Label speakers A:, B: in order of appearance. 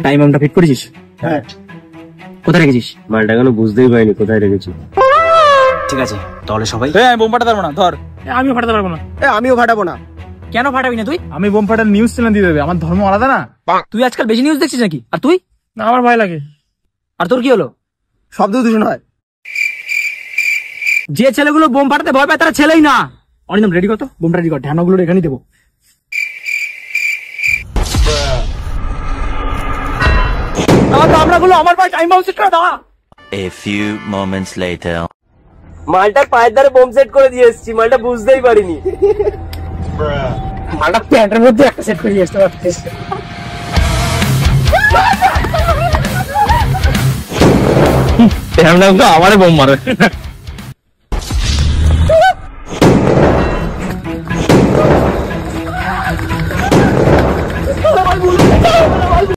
A: Time বামটা fit করেছিস?
B: হ্যাঁ।
A: কোথায় রেখেছিস?
B: মালটা কেন বুঝতেই পারিনি কোথায় রেখেছি।
A: ঠিক আছে, তাহলে সবাই।
C: আমি বোম ফাটাতে পারবো না, ধর।
D: আমিও ফাটাতে পারবো না।
B: আমিও ফাটাবো না।
A: কেন ফাটাবি না তুই?
C: আমি বোম ফাটার নিউজ চ্যানেল দিয়ে দেবে, আমার ধর্ম আলাদা না।
A: তুই আজকাল বেশি নিউজ দেখছিস নাকি? আর তুই?
D: না, আমার ভয় লাগে।
A: আর তোর কি হলো?
B: শব্দ দূষণ হয়।
A: যে ছেলেগুলো বোম ফাটাতে ভয় পায় তারা ছেলেই না। অরিন্দম রেডি কর তো, বোমটা রেডি কর, ঢানাগুলো এখানেই দেবো। আমার ভাই টাইম বাউন্ড সেট করে দাও।
E: A few moments later.
B: মালটার পায়ের ধারে বোম সেট করে দিয়ে এসেছি, মালটা বুঝতেই পারিনি।
D: মালটা প্যান্টের মধ্যে একটা সেট করে দিয়ে আসতে পারতিস।
C: আমারে বোম মারে।